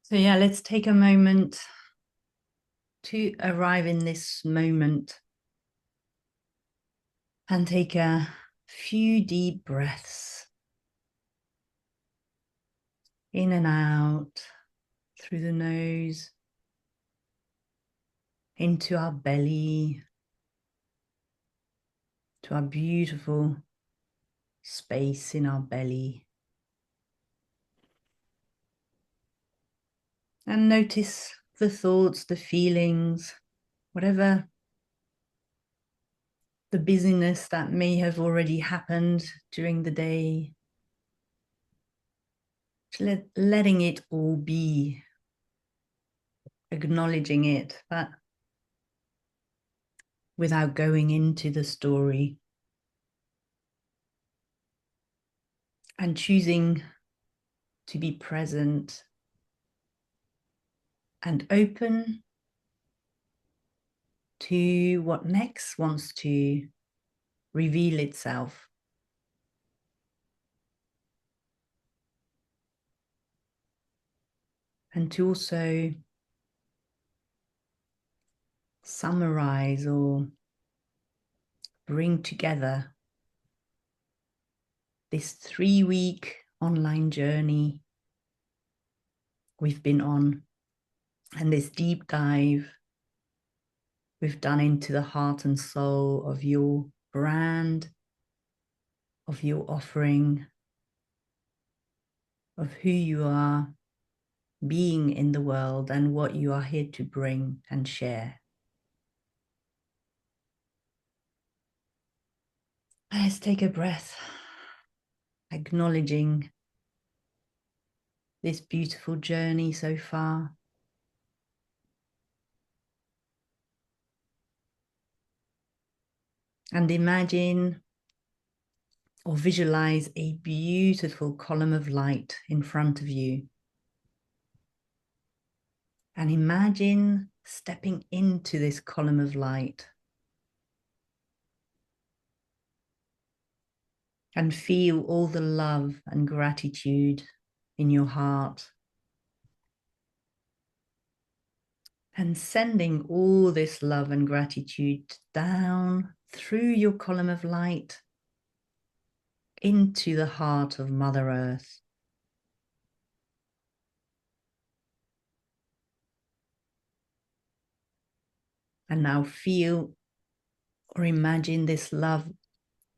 So, yeah, let's take a moment to arrive in this moment and take a few deep breaths in and out through the nose, into our belly, to our beautiful space in our belly. And notice the thoughts, the feelings, whatever the busyness that may have already happened during the day. Letting it all be, acknowledging it, but without going into the story, and choosing to be present and open to what next wants to reveal itself. And to also summarize or bring together this 3-week online journey we've been on, and this deep dive we've done into the heart and soul of your brand, of your offering, of who you are being in the world and what you are here to bring and share. Let's take a breath, acknowledging this beautiful journey so far. And imagine or visualize a beautiful column of light in front of you. And imagine stepping into this column of light. And feel all the love and gratitude in your heart. And sending all this love and gratitude down through your column of light into the heart of Mother Earth. And now feel or imagine this love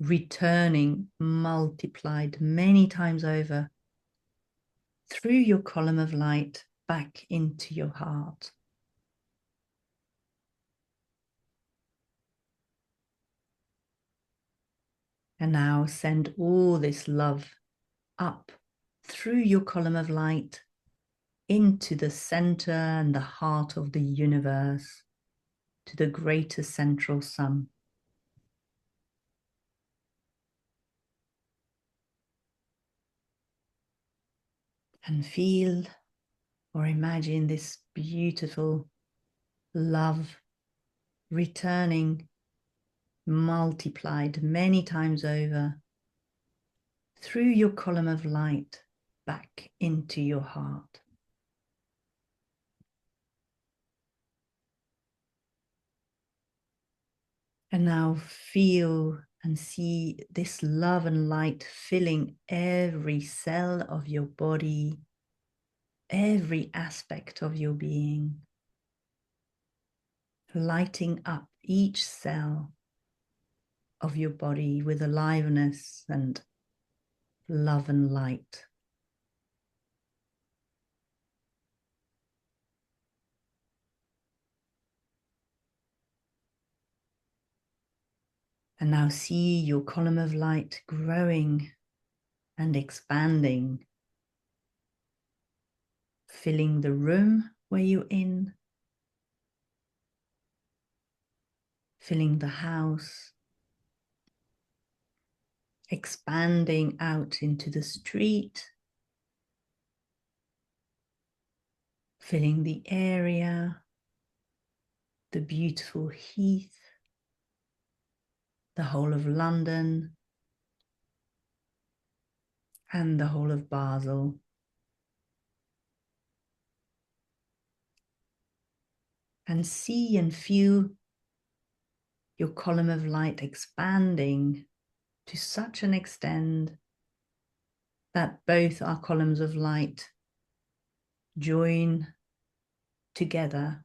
returning, multiplied many times over through your column of light back into your heart. And now send all this love up through your column of light into the center and the heart of the universe, to the greater central sun. And feel or imagine this beautiful love returning, multiplied many times over through your column of light back into your heart. And now feel and see this love and light filling every cell of your body, every aspect of your being, lighting up each cell of your body with aliveness and love and light. And now see your column of light growing and expanding, filling the room where you're in, filling the house, expanding out into the street, filling the area, the beautiful heath, the whole of London, and the whole of Basel. and see and feel your column of light expanding to such an extent that both our columns of light join together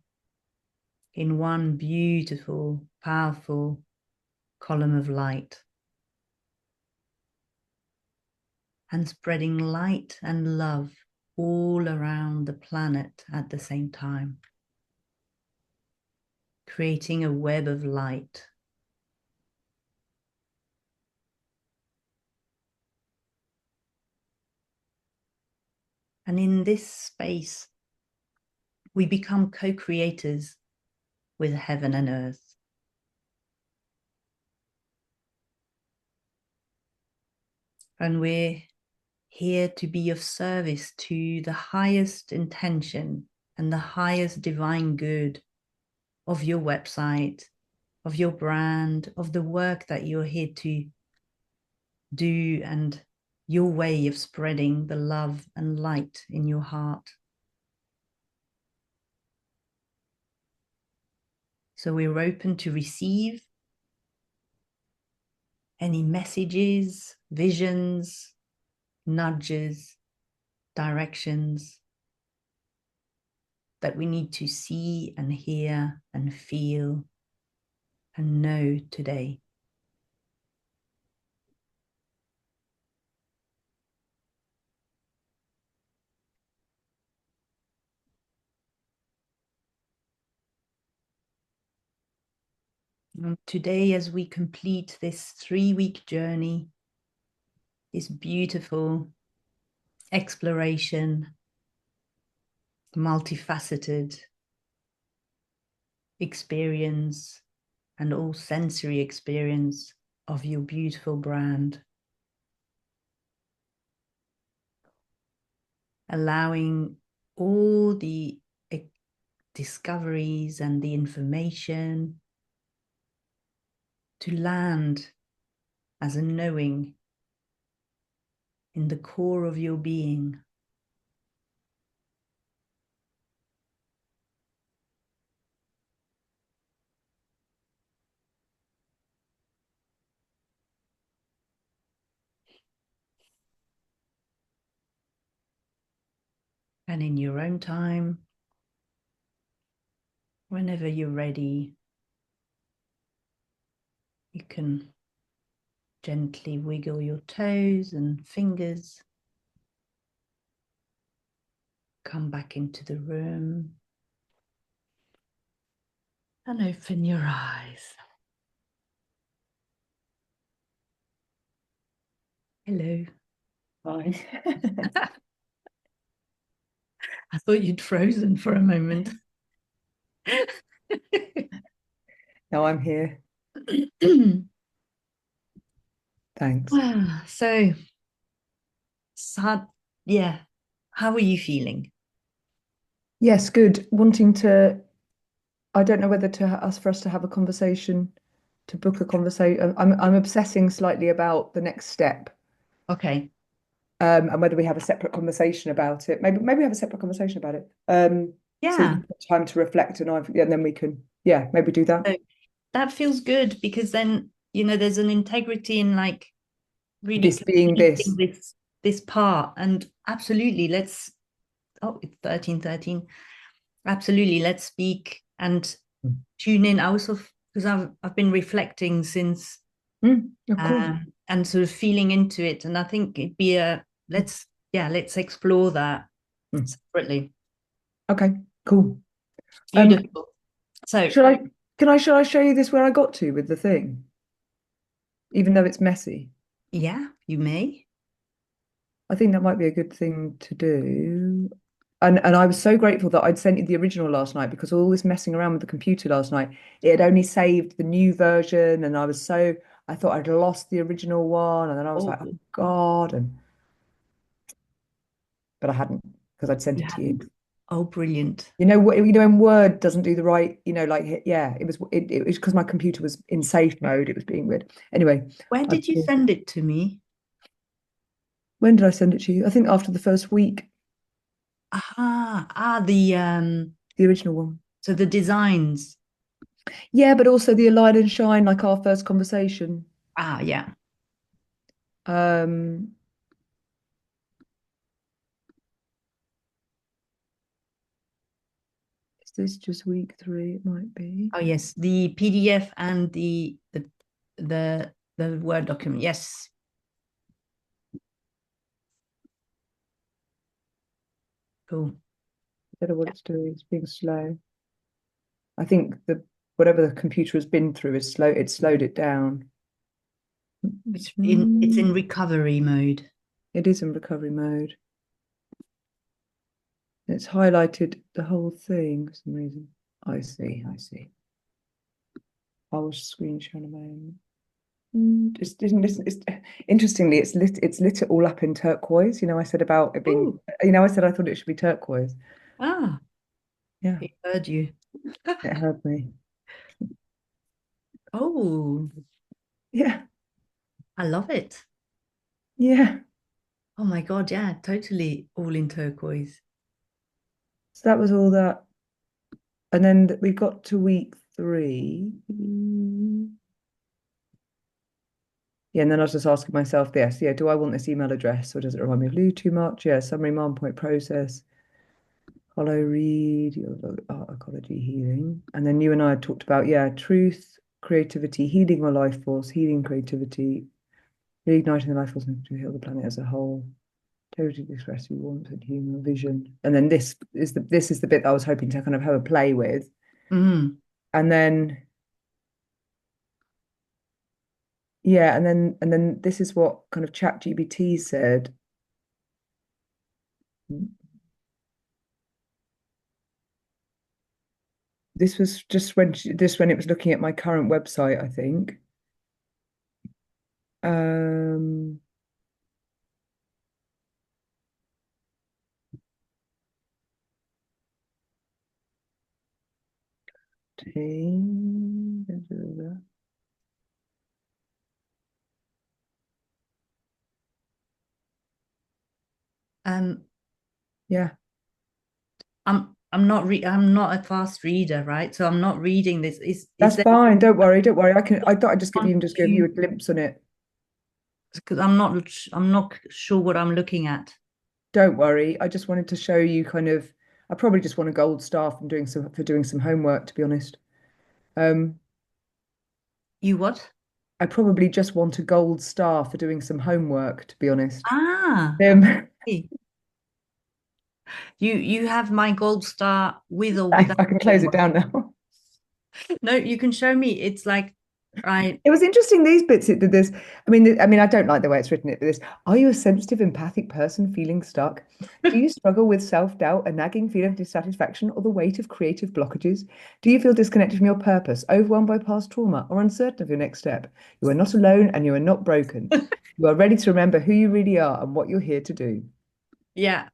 in one beautiful, powerful column of light, and spreading light and love all around the planet at the same time, creating a web of light. And in this space, we become co-creators with heaven and earth. And we're here to be of service to the highest intention and the highest divine good of your website, of your brand, of the work that you're here to do, and your way of spreading the love and light in your heart. So we're open to receive any messages, visions, nudges, directions that we need to see and hear and feel and know today. And today, as we complete this 3-week journey, this beautiful exploration, multifaceted experience, and all sensory experience of your beautiful brand, allowing all the discoveries and the information to land as a knowing in the core of your being. And in your own time, whenever you're ready, you can gently wiggle your toes and fingers, come back into the room, and open your eyes. Hello. Fine. I thought you'd frozen for a moment. No, I'm here. Thanks. So, sad, yeah. How are you feeling? Yes, good. Wanting to, I don't know whether to ask for us to have a conversation, to book a conversation. I'm obsessing slightly about the next step, Okay. and whether we have a separate conversation about it. Maybe we have a separate conversation about it. So Yeah. you've got time to reflect, and then we can, yeah, maybe do that. So that feels good, because then, there's an integrity in like really This being completing this. this part. And absolutely, it's 13:13. Absolutely, let's speak and tune in. I also, because I've been reflecting since, Of course. and sort of feeling into it, and I think it'd be let's explore that separately. Okay, cool. Beautiful. So Shall I show you this where I got to with the thing? Even though it's messy. yeah, you may. I think that might be a good thing to do. And I was so grateful that I'd sent you the original last night, because all this messing around with the computer last night, it had only saved the new version, and I thought I'd lost the original one, and then I was like, oh God, but I hadn't, because I'd sent it to you. Oh, brilliant. You know what? When Word doesn't do the right, yeah, it was because my computer was in safe mode. It was being weird. Anyway, Where did you send it to me? when did I send it to you? I think after the first week, The the original one. So the designs. Yeah, but also the Align and Shine, like our first conversation. Ah, yeah. Um, is this just week 3? It might be. Oh, yes. The PDF and the Word document. Yes. Cool. I don't know what it's doing. It's being slow. I think the whatever the computer has been through is slow. It slowed it down. It's in recovery mode. It is in recovery mode. It's highlighted the whole thing for some reason. I see. I see. I was screen sharing a moment. Just isn't this? It's, interestingly, it's lit it all up in turquoise. You know, I said about it being. Ooh. You know, I said I thought it should be turquoise. Ah, Yeah, he heard you. it heard me. Oh, Yeah, I love it. yeah. Oh my God, yeah, totally all in turquoise. So that was all that, and then we got to week 3. Yeah, and then I was just asking myself this, yeah, do I want this email address or does it remind me of Lou too much? Yeah, summary, marm point process, hollow read, art, ecology, healing. And then you and I had talked about, yeah, truth, creativity, healing my life force, healing creativity, reigniting the life force to heal the planet as a whole, totally express your warmth and human vision. And then this is the bit I was hoping to kind of have a play with. Mm. And then yeah, and then this is what kind of ChatGPT said. This was just when it was looking at my current website, I think. Um, team, Um, yeah, I'm not a fast reader, right? So I'm not reading this. Is that's there fine. Don't worry, don't worry. I thought I'd just give want you to, a glimpse on it. because I'm not sure what I'm looking at. Don't worry. I just wanted to show you kind of. I probably just want a gold star from doing some homework, to be honest. Um, You what? I probably just want a gold star for doing some homework, to be honest. Ah, Um, okay. You have my gold star with or I without can close it homework. down now. No, you can show me. It's like I It was interesting these bits it did this. I don't like the way it's written it, but this, are you a sensitive, empathic person feeling stuck? Do you struggle with self-doubt, a nagging feeling of dissatisfaction, or the weight of creative blockages? Do you feel disconnected from your purpose, overwhelmed by past trauma, or uncertain of your next step? You are not alone and you are not broken. You are ready to remember who you really are and what you're here to do. yeah,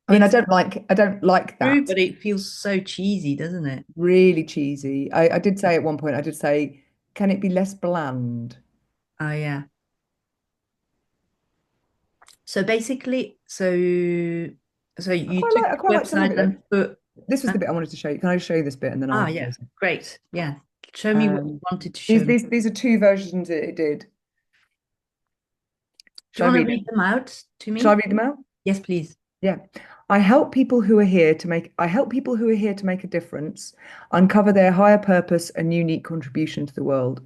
I mean, it's I don't like true, that. but it feels so cheesy, doesn't it? Really cheesy. I did say at one point, I did say, can it be less bland? Oh yeah. So basically, so you took I quite the like some of website it though. and put This was the bit I wanted to show you. Can I show you this bit and then I'll yeah, close it? great. Yeah. Show me what you Um, wanted to show me. these are two versions it did. Do Shall you I want to read read them? them out to Shall I me? read them out? Yes, please. Yeah. I help people who are here to make a difference, uncover their higher purpose and unique contribution to the world,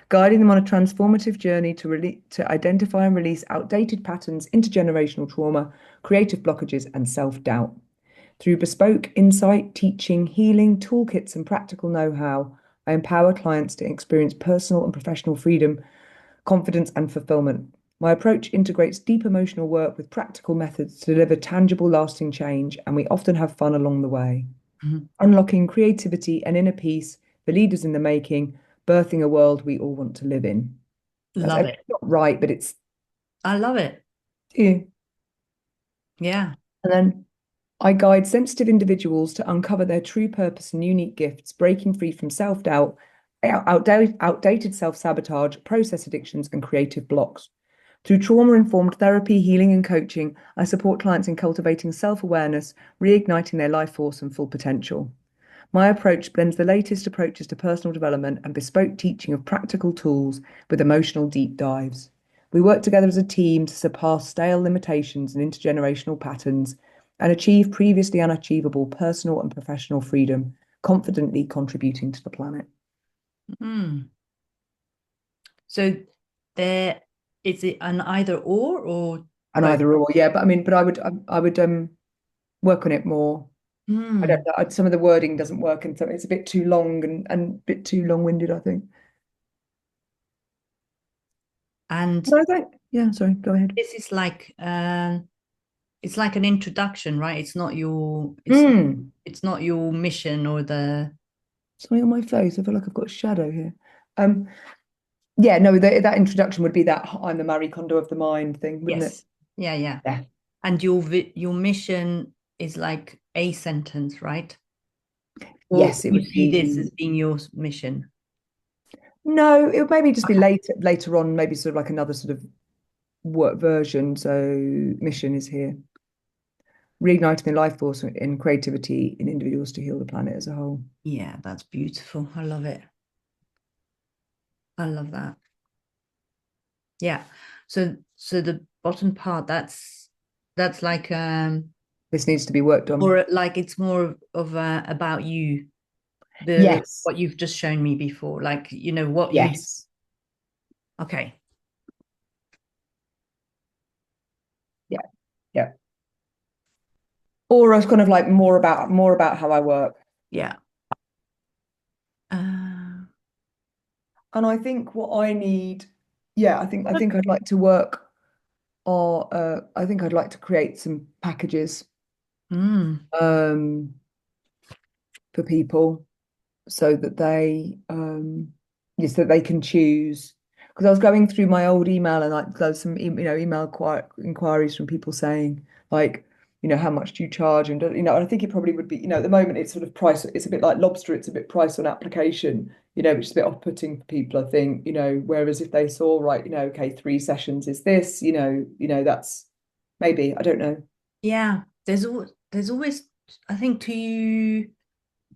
guiding them on a transformative journey to identify and release outdated patterns, intergenerational trauma, creative blockages, and self-doubt. Through bespoke insight, teaching, healing, toolkits, and practical know-how, I empower clients to experience personal and professional freedom, confidence, and fulfillment. My approach integrates deep emotional work with practical methods to deliver tangible, lasting change, and we often have fun along the way. Mhm. Unlocking creativity and inner peace for leaders in the making, birthing a world we all want to live in. Love It's it. not right, but it's I love it. yeah. Yeah. And then I guide sensitive individuals to uncover their true purpose and unique gifts, breaking free from self-doubt, outdated self-sabotage, process addictions, and creative blocks. Through trauma-informed therapy, healing, and coaching, I support clients in cultivating self-awareness, reigniting their life force and full potential. My approach blends the latest approaches to personal development and bespoke teaching of practical tools with emotional deep dives. We work together as a team to surpass stale limitations and intergenerational patterns and achieve previously unachievable personal and professional freedom, confidently contributing to the planet. Mm. So there is it an either or And both? either or, yeah. But I mean, but I would work on it more. I don't Mm. know. Some of the wording doesn't work, and so it's a bit too long and a bit too long-winded, I think. And But I don't. Yeah, sorry. Go ahead. this is like it's like an introduction, right? Mm. It's not your mission or the Something on my face. I feel like I've got a shadow here. Um, yeah, no, that introduction would be that I'm the Marie Kondo of the mind thing, wouldn't it? yes. Yeah, yeah. Yeah. And your mission is like a sentence, right? Or Yes, it you would see this be. as being your mission. No, it would maybe just be Okay. later on, maybe sort of like another sort of work version. So mission is here. Reigniting the life force and creativity in individuals to heal the planet as a whole. Yeah, that's beautiful. I love it. I love that. Yeah. So the bottom part, that's like This needs to be worked on. or like it's more of about you, the Yes. what you've just shown me before, like you know what you do. Yes. Okay. Yeah. Yeah. Or I was kind of like more about how I work. Yeah. Uh, And I think what I need, yeah, I think I'd like to work or I think I'd like to create some packages mm, um for people so that they yes, so that they can choose. Because I was going through my old email and like there's some email inquiries from people saying like, how much do you charge? And and I think it probably would be, at the moment it's sort of price, it's a bit like lobster, it's a bit price on application, which is a bit off-putting for people, I think, whereas if they saw, right, okay, 3 sessions is this, that's maybe, I don't know. yeah. There's always I think I'm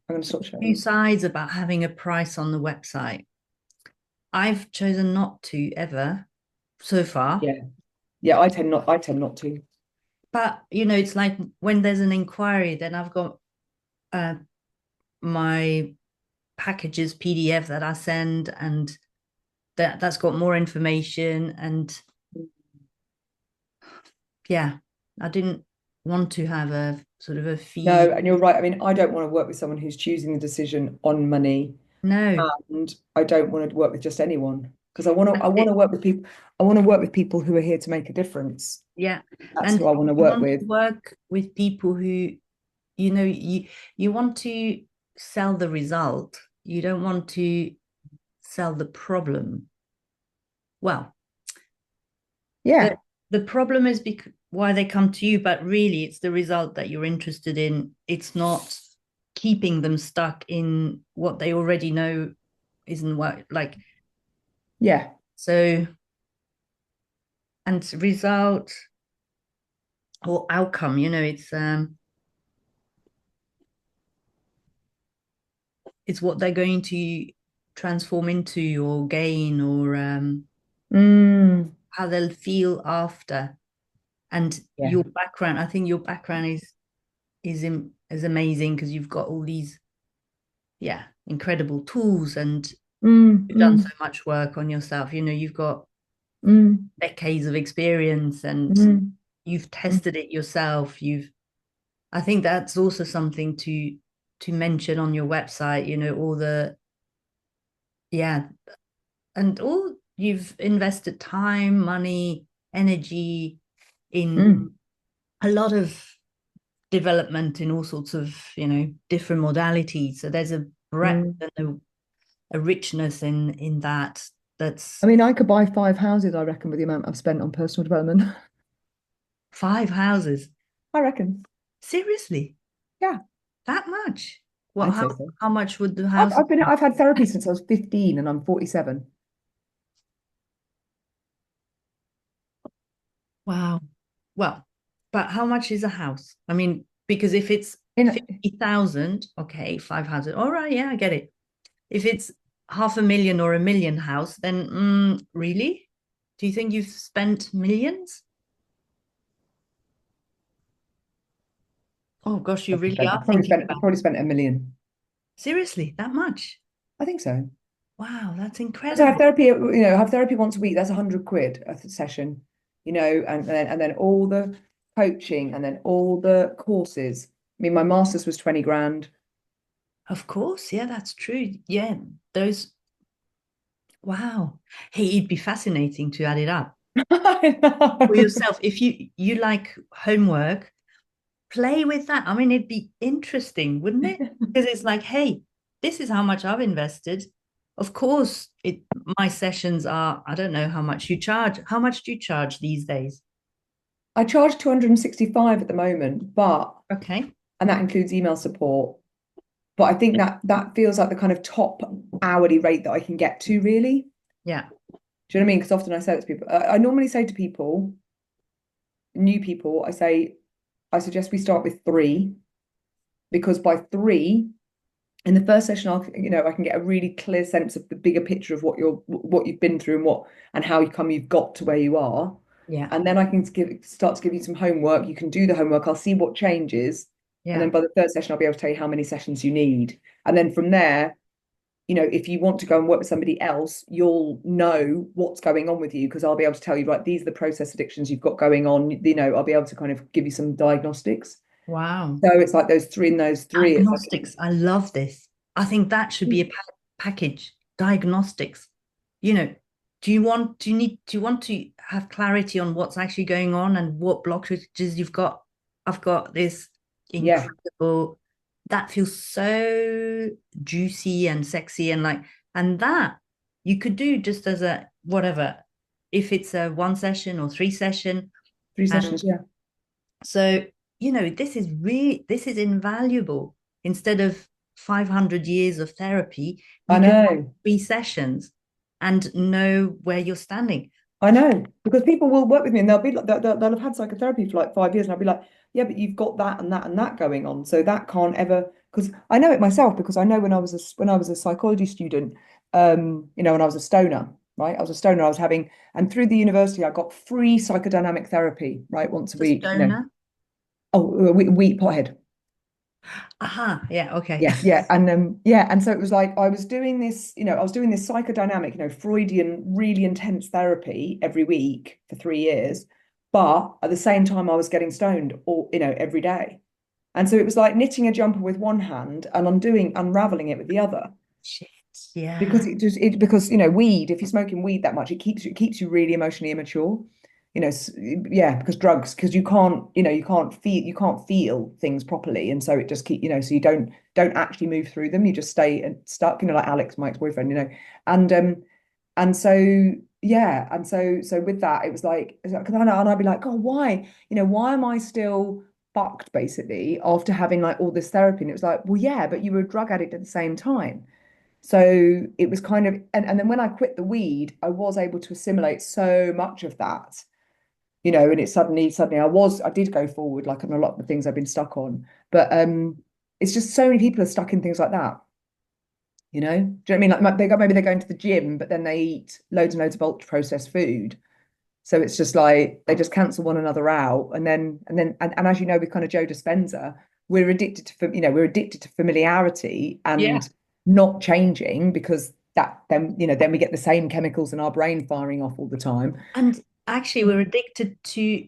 going to stop two sharing. sides about having a price on the website. I've chosen not to ever so far. Yeah. Yeah, I tend not to. But it's like when there's an inquiry, then I've got uh, my packages PDF that I send, and that's got more information. And yeah, I didn't want to have a sort of a fee. No, and you're right. I mean, I don't want to work with someone who's choosing the decision on money, No, and I don't want to work with just anyone because I want to. I that's want it. to work with people. I want to work with people who are here to make a difference. Yeah, That's and who I want to you work want with. to work with people who you want to sell the result. You don't want to sell the problem. Well, the Yeah, the problem is why they come to you, but really it's the result that you're interested in. It's not keeping them stuck in what they already know isn't what like yeah. so. And result or outcome, it's what they're going to transform into or gain or Mm, how they'll feel after. And yeah. your background, I think your background is amazing because you've got all these, yeah, incredible tools, and Mm, you've done so mm, much work on yourself. You've got mm, decades of experience, and mm, you've mm, tested it yourself. I think that's also something to mention on your website, all the, yeah, and all you've invested time, money, energy in mm, a lot of development in all sorts of, different modalities. So there's a breadth mm. and a richness in that I that's mean, I could buy 5 houses, I reckon, with the amount I've spent on personal development. 5 houses. I reckon. Seriously, Yeah, that much? What I'd how say so. how much would the I've, house I've been I've had therapy since I was 15 and I'm 47. Wow. Well, but how much is a house? I mean, because if it's In 50,000, okay, 500. All right, yeah, I get it. If it's 500,000 or 1 million house, then really? Do you think you've spent millions? Oh gosh, you really are thinking I about it. probably spent 1 million. Seriously, that much? I think so. Wow, that's So I have incredible. therapy, have therapy once a week. That's 100 quid a session, and then all the coaching and then all the courses. I mean, my master's was 20 grand. Of course, yeah, that's true. Yeah, those, wow. Hey, it'd be fascinating to add it up I for know. yourself. If you like homework, play with that. I mean, it'd be interesting, wouldn't it? Because it's like, hey, this is how much I've invested. Of course, my sessions are, I don't know how much you charge. How much do you charge these days? I charge 265 at the moment, but Okay. and that includes email support. But I think that feels like the kind of top hourly rate that I can get to, really. Yeah. Do you know what I mean? Because often I say that to people. I normally say to people, new people, I suggest we start with three, because by three, in the first session, I can get a really clear sense of the bigger picture of what you've been through and how you've got to where you are. Yeah. And then I can start to give you some homework. You can do the homework. I'll see what changes. And then Yeah. by the third session, I'll be able to tell you how many sessions you need. And then from there, if you want to go and work with somebody else, you'll know what's going on with you, because I'll be able to tell you, right, these are the process addictions you've got going on. I'll be able to kind of give you some diagnostics. Wow. So it's like those three. It's like, Diagnostics. I love this. I think that should be a package. Diagnostics. You know, do you want to have clarity on what's actually going on and what blockages you've got? I've got this yeah, incredible, that feels so juicy and sexy and like, and that you could do just as a whatever, if it's a one session or three session. three And sessions. Yeah, so, this is invaluable. Instead of 500 years of therapy, I you can have know. 3 sessions and know where you're standing. I know, because people will work with me and they'll be like, they'll have had psychotherapy for like 5 years, and I'll be like, yeah, but you've got that and that and that going on, so that can't ever. Because I know it myself, because I know when I was a psychology student, when I was a stoner, right? I was a stoner. I was having, and through the university, I got free psychodynamic therapy, right, once a The week. stoner. Oh, a wheat pothead. Aha, yeah, okay. Yeah, yeah, and so it was like I was doing this psychodynamic, Freudian, really intense therapy every week for 3 years, but at the same time I was getting stoned every day, and so it was like knitting a jumper with one hand and unraveling it with the other, Shit, yeah. because weed, if you're smoking weed that much, it keeps you really emotionally immature. Yeah, because drugs, because you can't feel things properly, and so it just so you don't actually move through them. You just stay and stuck, like Alex, my ex-boyfriend, and and so yeah, and so with that, it was like, and I'd be like, oh, why am I still fucked, basically, after having like all this therapy? And it was like, well, yeah, but you were a drug addict at the same time. So it was kind of, and then when I quit the weed, I was able to assimilate so much of that, and it suddenly I did go forward, like, on a lot of the things I've been stuck on. But it's just so many people are stuck in things like that. Do you know what I mean? Like, maybe they're going to the gym, but then they eat loads and loads of ultra processed food. So it's just like they just cancel one another out. And as you know, with kind of Joe Dispenza, we're addicted to familiarity Yeah. and not changing, because then we get the same chemicals in our brain firing off all the time. And actually, we're addicted to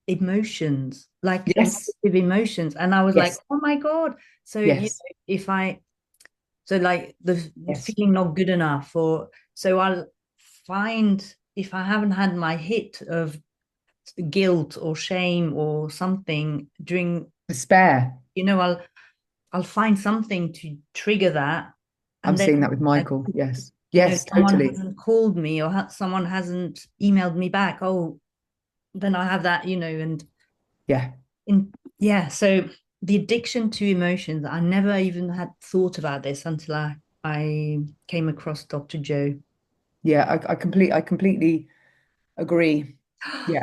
emotions, like Yes, negative emotions. And I was like, yes, oh my God. So, yes, if I, so like the yes. feeling not good enough, or so I'll find, if I haven't had my hit of guilt or shame or something during, Despair. I'll find something to trigger that. I'm And then, seeing that with like, Michael. Yes, yes, someone totally. hasn't called me, or someone hasn't emailed me back. Oh, then I have that, and Yeah, yeah. So the addiction to emotions, I never even had thought about this until I came across Dr. Joe. yeah. I completely agree. Yeah,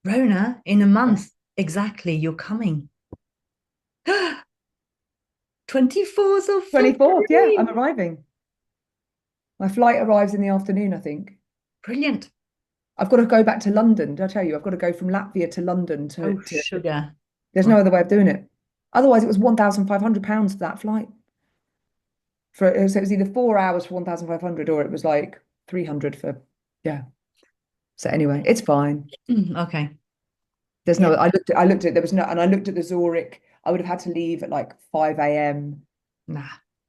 Rona, in a yeah. month, exactly, you're coming. 24th of 24th, yeah, I'm February. arriving. My flight arrives in the afternoon, I think. Brilliant. I've got to go back to London. Did I tell you? I've got to go from Latvia to London Oh, to sugar. there's Oh, no other way of doing it. Otherwise, it was £1,500 for that flight. So it was either 4 hours for 1,500 or it was like 300 for, yeah. So anyway, it's fine. okay. There's Yeah. no, I looked at, there was no, and I looked at the Zurich. I would have had to leave at like 5 a.m., Nah.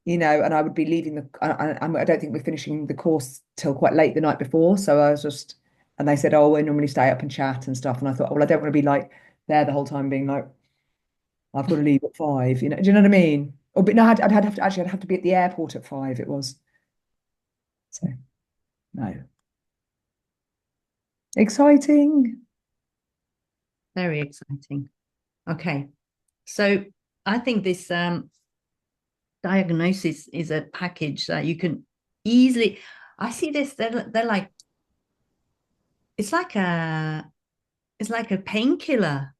and I would be leaving I don't think we're finishing the course till quite late the night before. So I was just, and they said, oh, we normally stay up and chat and stuff. And I thought, well, I don't want to be like there the whole time being like, I've got to leave at 5, do you know what I mean? Or, but no, I'd have to be at the airport at 5, it was. So, no. Exciting. Very exciting. Okay. So I think this diagnosis is a package that you can easily. I see this. They're like it's like a it's like a painkiller.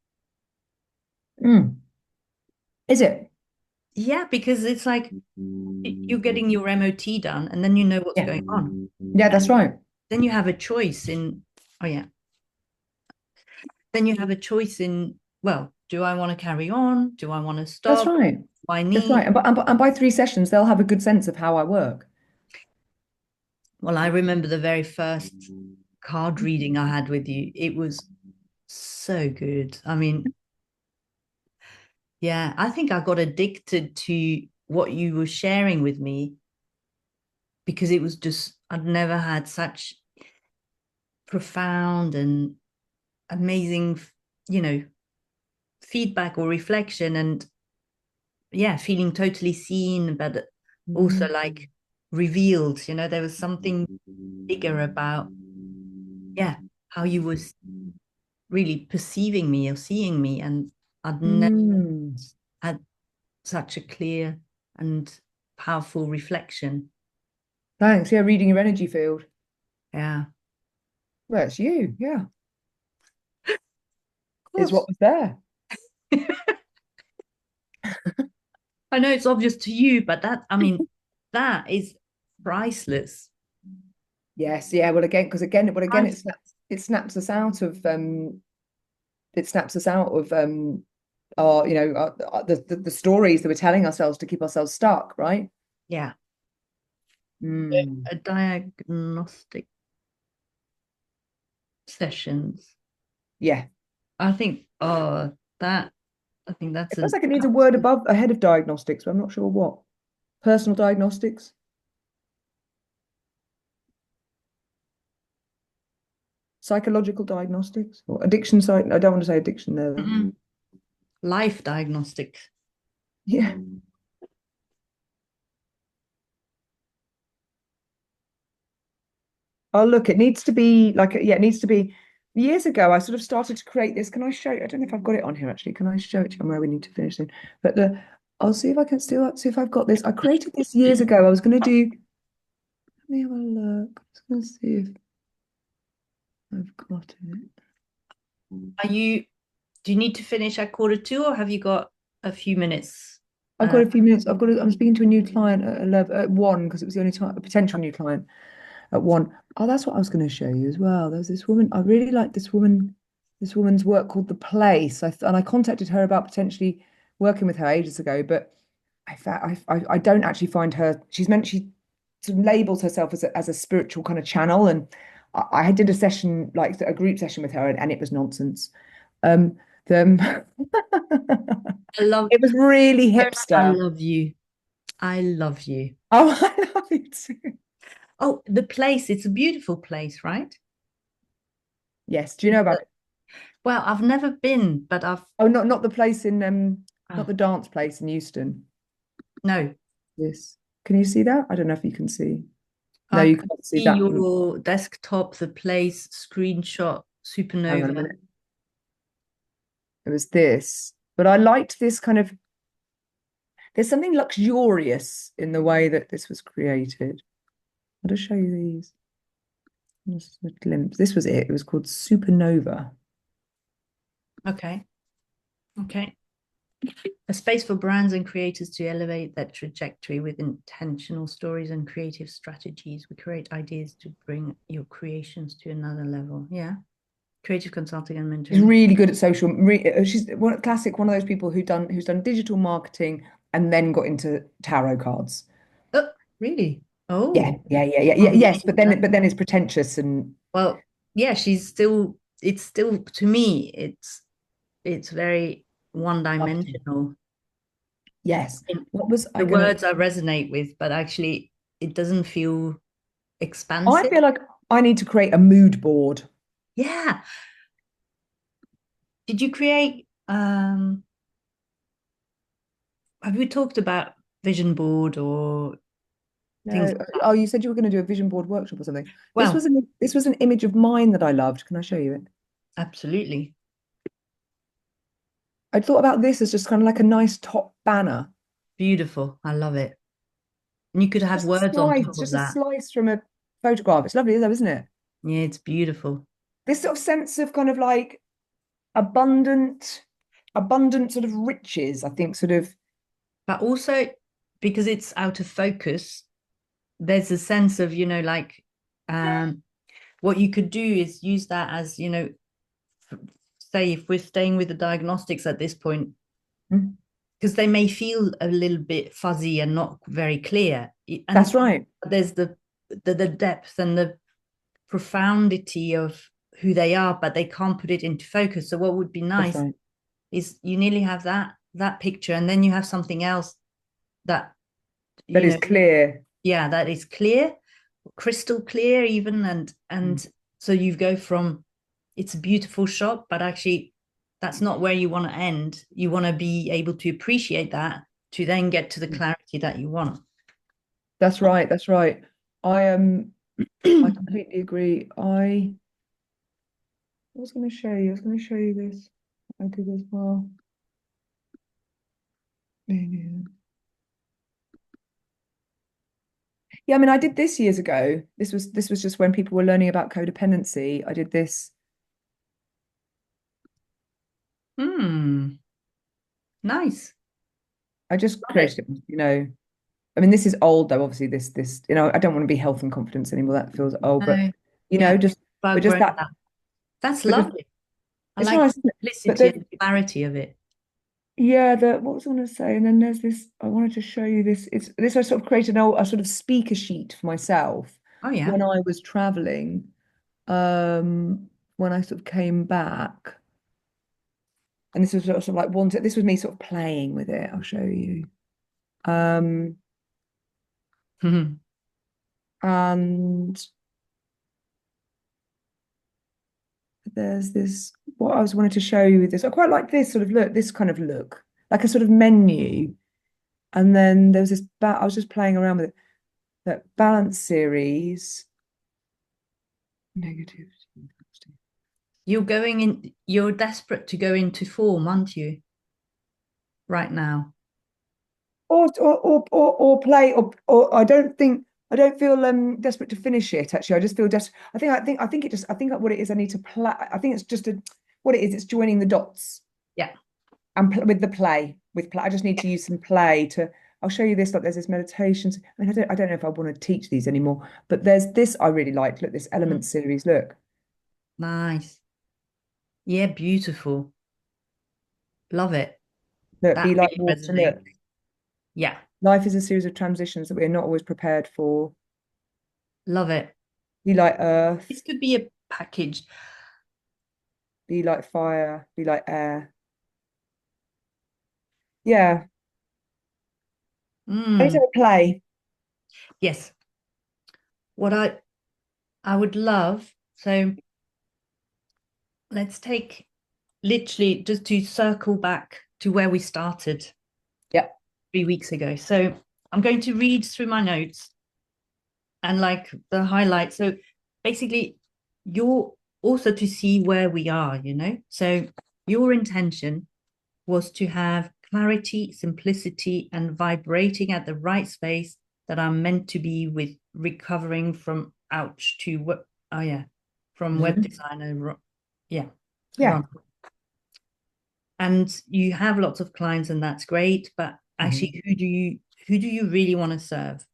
Mm. Is it? Yeah, because it's like you're getting your MOT done, and then you know what's Yeah. going on. Yeah, that's right. Then you have a choice in. Oh yeah. Then you have a choice in. Well, do I want to carry on? Do I want to That's stop? right. My That's knee. right. And by 3 sessions, they'll have a good sense of how I work. Well, I remember the very first card reading I had with you. It was so good. I mean, yeah, I think I got addicted to what you were sharing with me because it was just, I'd never had such profound and amazing, you know, feedback or reflection. And yeah, feeling totally seen, but also like revealed, there was something bigger about, yeah, how you was really perceiving me or seeing me. And I'd never Mm. had such a clear and powerful reflection. Thanks. Yeah, reading your energy field. Yeah, Well, it's you. Yeah, of is course. what was there. I know it's obvious to you, but I mean, that is priceless. Yes. Yeah. Well, again, Priceless. it snaps us out of our the stories that we're telling ourselves to keep ourselves stuck, right? Yeah. Mm. A diagnostic sessions. Yeah. I think, that, I think that's It an feels like it needs a word absolute, above ahead of diagnostics, but I'm not sure what. Personal diagnostics, psychological diagnostics, or addiction site. I don't want to say addiction there though. life diagnostics. Yeah. Oh, look, it needs to be like, yeah, it needs to be. Years ago, I sort of started to create this. Can I show you? I don't know if I've got it on here actually. Can I show it to you where we need to finish soon? But I'll see if I can still see if I've got this. I created this years ago. I was going to do. Let me have a look. I'm just going to see if I've got it. Do you need to finish at quarter two or have you got a few minutes? I've got a few minutes. I'm speaking to a new client at 11, at 1 because it was the only time a potential new client at 1. Oh, that's what I was going to show you as well. There's this woman. I really like this woman. This woman's work called The Place. And I contacted her about potentially working with her ages ago, but I don't actually find her. She sort of labels herself as a spiritual kind of channel, and I did a session like a group session with her, and it was nonsense. Um, the I love, it was really I hipster. love you. I love you. Oh, I love it too. Oh, the place, it's a beautiful place, right? Yes. Do you know about it? Well, I've never been, but I've, Oh, not the place in not oh, the dance place in Euston. no, Yes. Can you see that? I don't know if you can see. No, I you can can't see see that. your desktop, the place, screenshot, Hang on a supernova. minute. It was this. But I liked this kind of, there's something luxurious in the way that this was created. I'll just show you these. Just a glimpse. This was it. It was called Supernova. Okay. Okay. A space for brands and creators to elevate their trajectory with intentional stories and creative strategies. We create ideas to bring your creations to another level. Yeah. Creative consulting and She's mentoring. really good at social. She's one classic, one of those people who's done digital marketing and then got into tarot cards. Oh, really? Yeah, Oh, yeah. I'm Yes, getting but that. then it's pretentious and Well, yeah, it's still, to me, it's very marketing. one-dimensional. Yes. What was I The gonna? words I resonate with, but actually it doesn't feel I expansive. feel like I need to create a mood board. Yeah. Did you create have we talked about vision board or things No. like that? Oh, you said you were going to do a vision board workshop or something. Well, This was an image of mine that I loved. Can I show you it? absolutely. I thought about this as just kind of like a nice top banner. Beautiful. I love it. And you could have words on top of Just a that. slice from a photograph. It's lovely though, isn't it? Yeah, it's beautiful. This sort of sense of kind of like abundant, abundant sort of riches, I think, sort of But also because it's out of focus, there's a sense of, like what you could do is use that as, say if we're staying with the diagnostics at this point, mm, because they may feel a little bit fuzzy and not very clear. And that's right. there's the depth and the profundity of who they are, but they can't put it into focus. So what would be That's nice right. is you nearly have that picture, and then you have something else that That you is know, clear. yeah, that is clear, crystal clear even, Mm. and so you go from it's a beautiful shot, but actually that's not where you want to end. You want to be able to appreciate that to then get to the clarity that you want. That's right. That's right. I completely agree. I was going to show you. I was going to show you this. I did as well. Yeah. Yeah, I mean, I did this years ago. This was just when people were learning about codependency. I did this. Nice. I just Love it. created it, I mean, this is old though, obviously I don't want to be health and confidence anymore. That feels old, but No, yeah, just I've but just outgrown that that. That's but lovely. I it's like nice, the isn't it? But simplicity there's and clarity of it. yeah, what was I going to say? And then there's this, I wanted to show you this. I sort of created a sort of speaker sheet for myself Oh yeah. when I was traveling, when I sort of came back. And this was sort of like this was me sort of playing with it. I'll show you. Um, and there's this, what I was wanted to show you with this. I quite like this sort of look, this kind of look, like a sort of menu. And then there was this, I was just playing around with it, that balance series, negative. You're desperate to go into form, aren't you? Right now. Or play or I don't feel desperate to finish it actually. I just feel desperate. I think it just I think what it is I need to play. I think it's just what it is, it's joining the dots Yeah. and with the play. I just need to use some play to I'll show you this, like there's this meditations. I mean, I don't know if I want to teach these anymore, but there's this I really like. Look, this element series. Look. Nice. Yeah, beautiful. Love it. Look, That be like really water. resonates. Look. Yeah, Life is a series of transitions that we are not always prepared for. love it. Be like earth, This could be a package. be like fire, be like air. Yeah. I need to Mm, have a play. yes. What I would love, so let's take literally just to circle back to where we started Yeah. 3 weeks ago. So I'm going to read through my notes and like the highlights. So basically, you're also to see where we are, So your intention was to have clarity, simplicity, and vibrating at the right space that are meant to be with recovering from ouch to what, oh yeah, from web Mhm. designer, yeah, Yeah. run. and you have lots of clients, and that's great, but Mhm. actually, who do you really want to serve?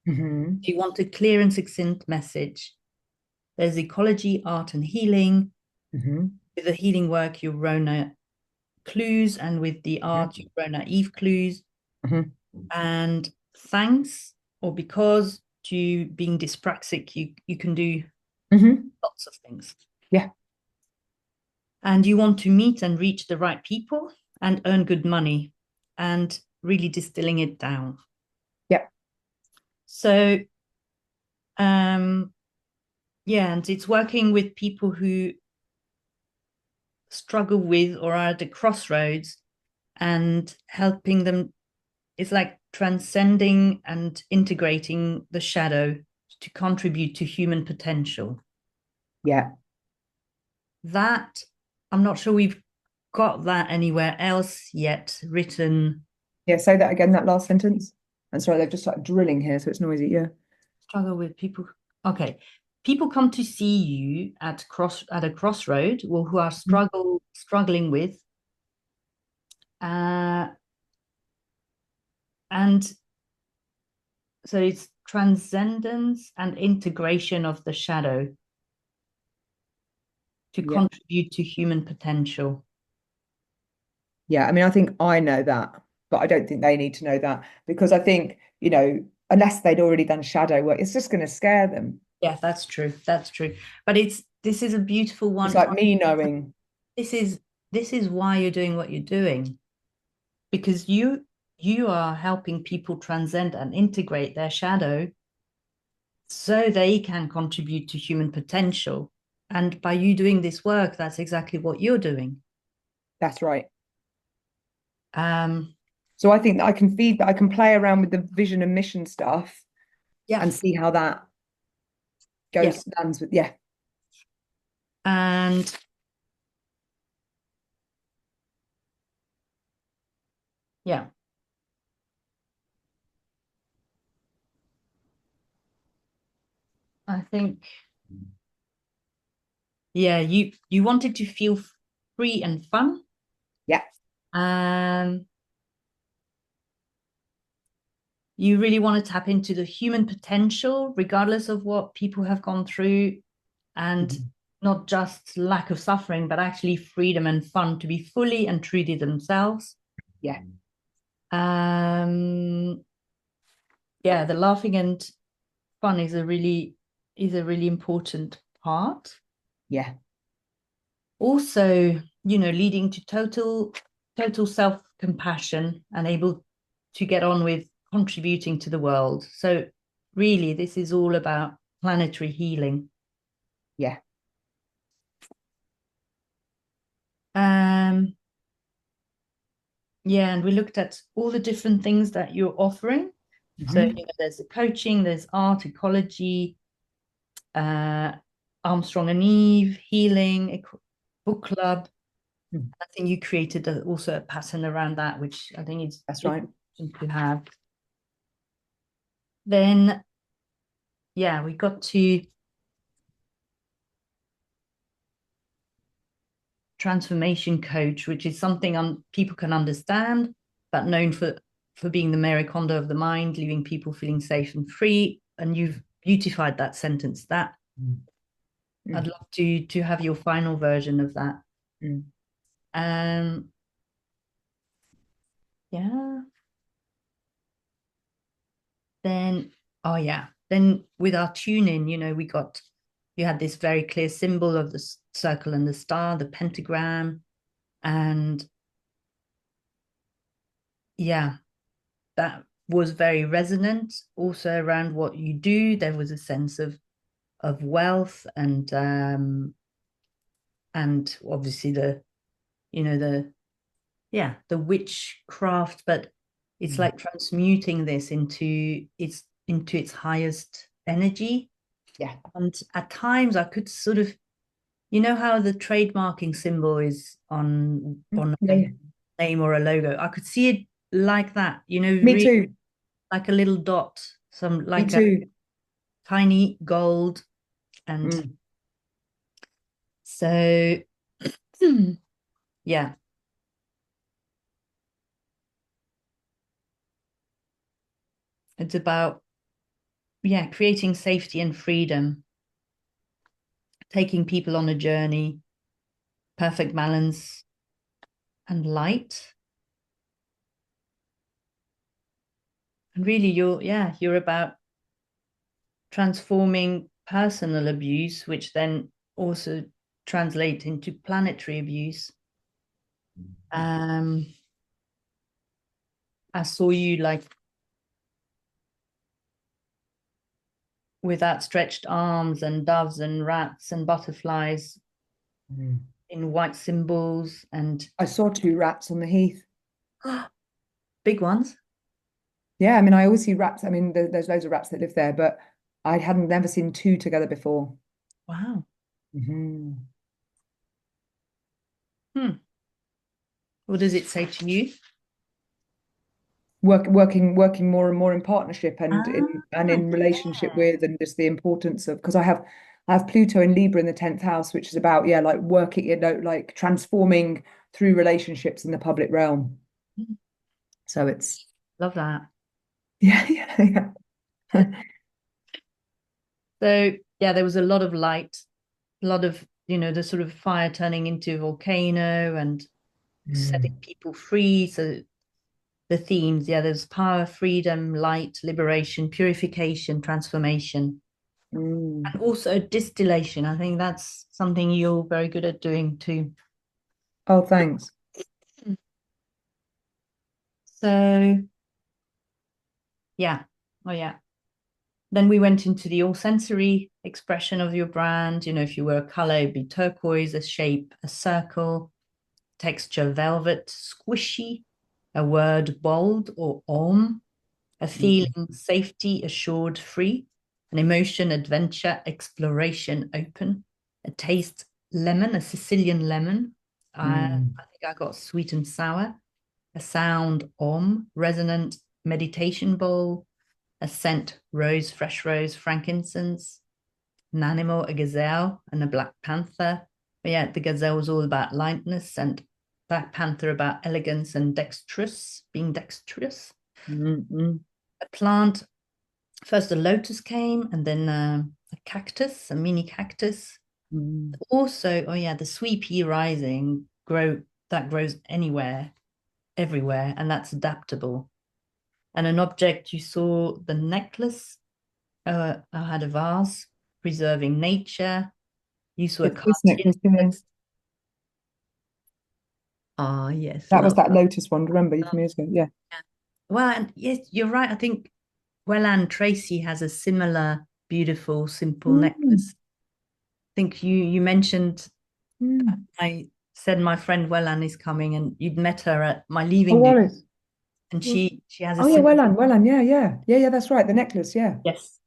Mhm. Do you want a clear and succinct message? There's ecology, art, and healing. Mhm. With the healing work, you Rona clues, and with the art, you Rona Eve clues. Mhm. And thanks or because to being dyspraxic, you can do Mhm. lots of things. Yeah. And you want to meet and reach the right people and earn good money, and really distilling it down. Yeah. So yeah, and it's working with people who struggle with or are at the crossroads and helping them. It's like transcending and integrating the shadow to contribute to human potential. Yeah. That, I'm not sure we've got that anywhere else yet written. Yeah. Say that again, that last sentence. And sorry, they've just started drilling here, so it's noisy. Yeah. Struggle with people. Okay. People come to see you at a crossroad, well, who are Mhm. struggling with, uh, and so it's transcendence and integration of the shadow to Yeah. contribute to human potential. Yeah. I mean, I think I know that, but I don't think they need to know that because I think, unless they'd already done shadow work, it's just going to scare them. Yeah, that's true. That's true. But this is a beautiful It's one. like me knowing. This is this is why you're doing what you're doing, because you are helping people transcend and integrate their shadow so they can contribute to human potential. And by you doing this work, that's exactly what you're doing. That's right. Um, So I think that I can feed that, I can play around with the vision and mission stuff yeah, and see how that yeah. goes, lands with, yeah. And yeah, I think, yeah, you wanted to feel free and fun. Yeah. Um, you really want to tap into the human potential, regardless of what people have gone through, and Mhm. not just lack of suffering, but actually freedom and fun to be fully and truly themselves. Yeah. Um, yeah, the laughing and fun is a really important part. Yeah. Also, leading to total self-compassion and able to get on with contributing to the world. So really, this is all about planetary healing. Yeah. Um, yeah, and we looked at all the different things that you're offering. So Mhm. there's the coaching, there's art, ecology, uh, Armstrong and Eve, healing, book club. Mhm. I think you created also a pattern around that, which I think is That's really right. important to have. Then, yeah, we got to transformation coach, which is something people can understand, but known for being the Mary Kondo of the mind, leaving people feeling safe and free. And you've beautified that sentence. That I'd Mm. love to have your final version of that. Mm. Um, yeah. Then, oh yeah. Then with our tune in, you had this very clear symbol of the circle and the star, the pentagram, and yeah, that was very resonant. Also around what you do, there was a sense of wealth and obviously the yeah, the witchcraft, but it's Mm. like transmuting this into its highest energy. Yeah. And at times I could sort of, how the trademarking symbol is on Mm. on Yeah. a Yeah. name or a logo. I could see it like that, Me really too. like a little dot, some Me like a too. tiny gold. And Mm. so, yeah. It's about, yeah, creating safety and freedom, taking people on a journey, perfect balance and light. And really you're about transforming personal abuse, which then also translate into planetary abuse. Um, I saw you like with outstretched arms and doves and rats and butterflies Mm. in white symbols and I saw two rats on the heath. big ones. Yeah, I mean, I always see rats. I mean, there's loads of rats that live there, but I hadn't never seen two together before. Wow. Hmm. Hmm. What does it say to you? Working more and more in partnership and Ah, in relationship yeah. with, and just the importance of, because I have Pluto in Libra in the 10th house, which is about, yeah, like working, like transforming through relationships in the public realm. So it's Love that. yeah, yeah, yeah. So yeah, there was a lot of light, a lot of, the sort of fire turning into a volcano and setting Mm, people free. So the themes, yeah, there's power, freedom, light, liberation, purification, transformation, mm. and also distillation. I think that's something you're very good at doing too. Oh, thanks. So yeah, oh yeah. Then we went into the all sensory expression of your brand. If you were a color, it'd be turquoise, a shape, a circle, texture, velvet, squishy, a word, bold or om, a Mm, feeling, safety, assured, free, an emotion, adventure, exploration, open, a taste, lemon, a Sicilian lemon. mm, I think I got sweet and sour, a sound, om, resonant, meditation bowl, a scent, rose, fresh rose, frankincense, an animal, a gazelle, and a black panther. But yeah, the gazelle was all about lightness, and Black Panther about elegance and being dexterous. mm, mm, A plant, first a lotus came, and then a cactus, a mini cactus. mm. Also, oh yeah, the sweet pea rising grows anywhere, everywhere, and that's adaptable. And an object you saw, the necklace. I had a vase, preserving nature. You saw a It's this Cartier necklace here. necklace. Ah, yes, That was love. that Lotus one. Remember, from years ago. Yeah. Well, and yes, you're right. I think Welland Tracy has a similar beautiful, simple Mm, necklace. I think you mentioned mm. I said my friend Welland is coming, and you'd met her at my Oh, leaving do, Wallace. and she has a Oh yeah, similar. Welland, yeah, yeah, yeah, yeah. That's right. The necklace, yeah, Yes,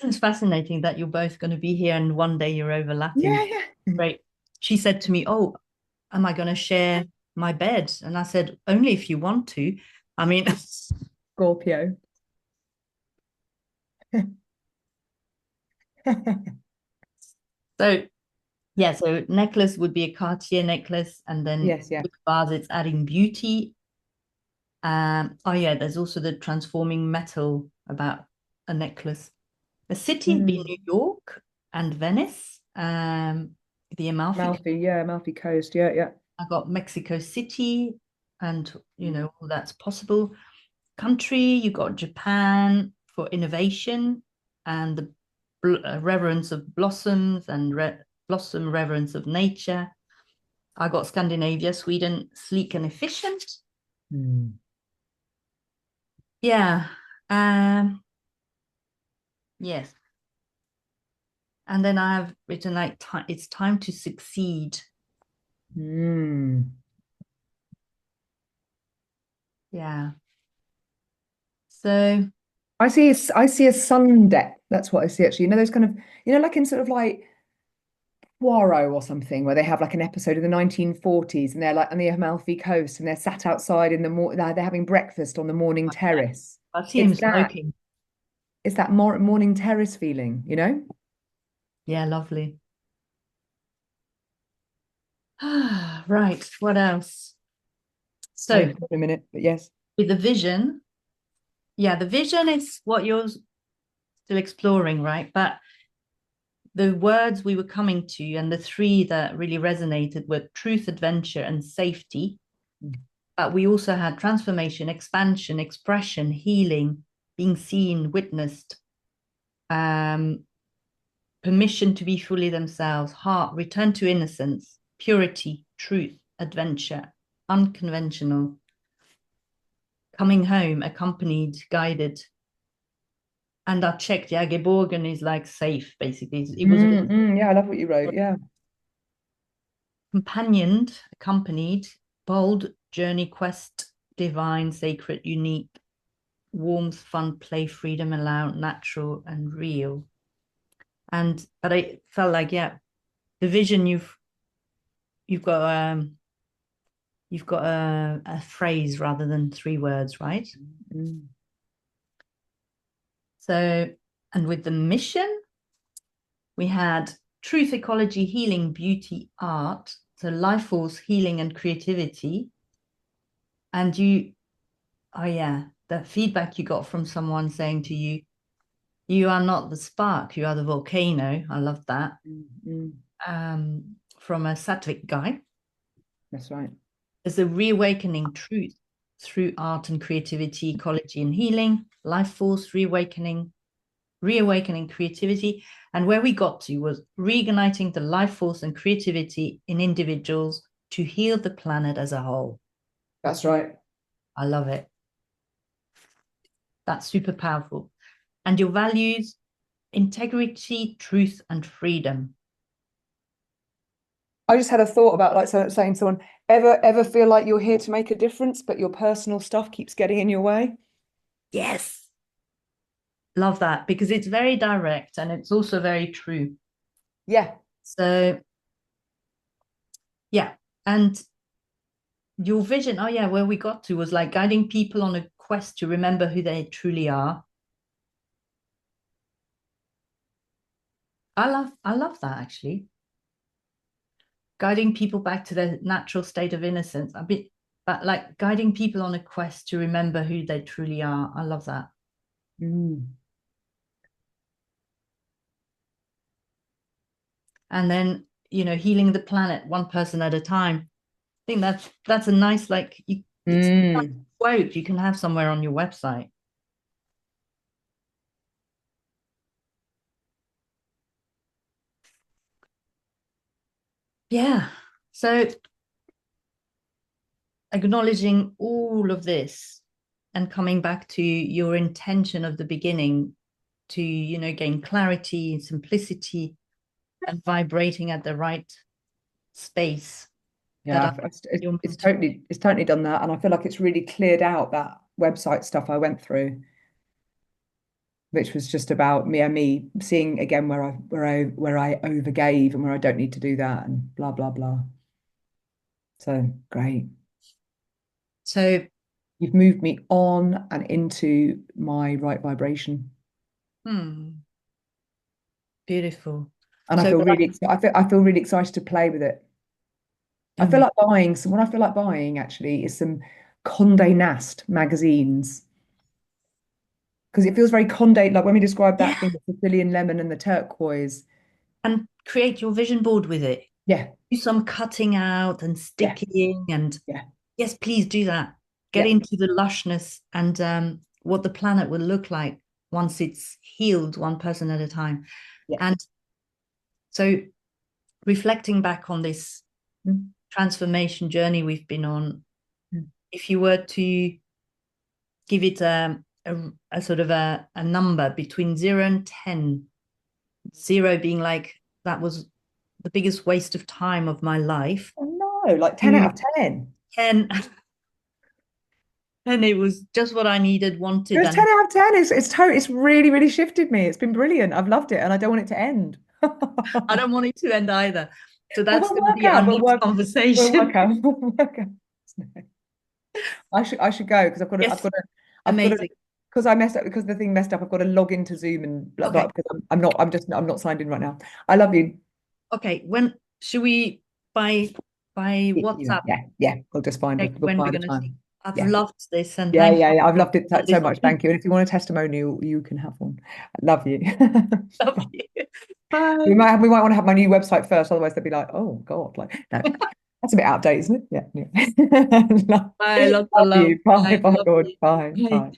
it's fascinating that you're both going to be here, and one day you're yeah, overlapping. yeah. Great. She said to me, "Oh, am I going to share my bed?" And I said, "Only if you want to." I mean, Scorpio. so yeah, so necklace would be a Cartier necklace, and then Yes, yeah. with bars, it's adding beauty. Oh yeah, there's also the transforming metal about a necklace. A city would be Mm. New York and Venice. The Amalfi. Malfi, yeah, Malfi Coast, yeah, yeah. I got Mexico City, and Mm. all that's possible. Country, you got Japan for innovation and the reverence of blossoms and blossom reverence of nature. I got Scandinavia, Sweden, sleek and efficient. Mm. Yeah. Um, yes. And then I have written like it's time to succeed. Mm. Yeah. So I see a sun deck. That's what I see actually. You know, those kind of, like in sort of like Poirot or something, where they have like an episode of the 1940s and they're like on the Amalfi Coast and they're sat outside in the they're having breakfast on the morning terrace. I see him It's that, smoking. it's that morning terrace feeling, you know? Yeah, lovely. Right. What else? Wait So for a minute, but yes. with the vision, yeah, the vision is what you're still exploring, right? But the words we were coming to and the three that really resonated were truth, adventure, and safety. Mm. But we also had transformation, expansion, expression, healing, being seen, witnessed, um, permission to be fully themselves, heart, return to innocence, purity, truth, adventure, unconventional, coming home, accompanied, guided. And I checked, yeah, geborgen is like safe, basically. It was Yeah, I love what you wrote. Yeah. companioned, accompanied, bold, journey, quest, divine, sacred, unique, warmth, fun, play, freedom, allow, natural, and real. And but I felt like, yeah, the vision you've got you've got a phrase rather than three words, right? Mm. So, and with the mission, we had truth, ecology, healing, beauty, art. So life force, healing, and creativity. And oh yeah, the feedback you got from someone saying to you, you are not the spark, you are the volcano. I love that. Mm. From a Sattvic guy. That's right. There's a reawakening truth through art and creativity, ecology and healing, life force, reawakening creativity. And where we got to was reigniting the life force and creativity in individuals to heal the planet as a whole. That's right. I love it. That's super powerful. And your values, integrity, truth, and freedom. I just had a thought about like saying to someone, ever feel like you're here to make a difference, but your personal stuff keeps getting in your way? Yes. Love that because it's very direct and it's also very true. Yeah. So, yeah. And your vision, oh, yeah, where we got to was like guiding people on a quest to remember who they truly are. I love that actually. Guiding people back to their natural state of innocence. But like guiding people on a quest to remember who they truly are. I love that. Mm. And then, healing the planet one person at a time. I think that's a nice it's like Mm. a quote you can have somewhere on your website. Yeah. So acknowledging all of this and coming back to your intention of the beginning to, gain clarity, simplicity, and vibrating at the right space that Yeah, you're it's meant to. totally done that, and I feel like it's really cleared out that website stuff I went through, which was just about me seeing again where I overgave and where I don't need to do that and blah blah blah. So great. So, You've moved me on and into my right vibration. beautiful. And I So, feel really I feel really excited to play with it. I feel like buying some what I feel like buying actually is some Condé Nast magazines. Because it feels very Condé, like when we describe yeah, that thing, the Sicilian lemon and the turquoise. and create your vision board with it. Yeah, Do some cutting out and yeah, sticking, and yeah, yes, please do that. Get yeah, into the lushness and what the planet will look like once it's healed, one person at a time. yeah. And so, reflecting back on this Mm, transformation journey we've been on, mm. if you were to give it a sort of a number between 0 and 10, 0 being like that was the biggest waste of time of my life, Oh no, like 10 to out of 10. 10, and it was just what I needed, It wanted, was 10 and out of 10. It's really, really shifted me. It's been brilliant. I've loved it and I don't want it to end. I don't want it to end either. So Well, that's we'll going to work be our out. next We'll conversation. work out. We'll work out. I should go because Yes, I've got to amazing. because I messed up because the thing messed up. I've got to log into Zoom and blah blah Okay, because I'm not signed in right now. I love you. okay. When should we by WhatsApp Yeah, yeah. We'll just find check it. We'll when we're find the going to see? time. I've Yeah. loved this, and Yeah, thank yeah, you yeah. I've for loved it all so this. much. Thank you. And if you want a testimonial, you can have one. I love you. Love you. Bye. We might want to have my new website first, otherwise they'll be like, oh God, like no, that's a bit outdated, isn't it? Yeah. Yeah. Love Bye. Lots of love love. you. Bye, Bye. bye, Love God. you. Bye, Bye. bye.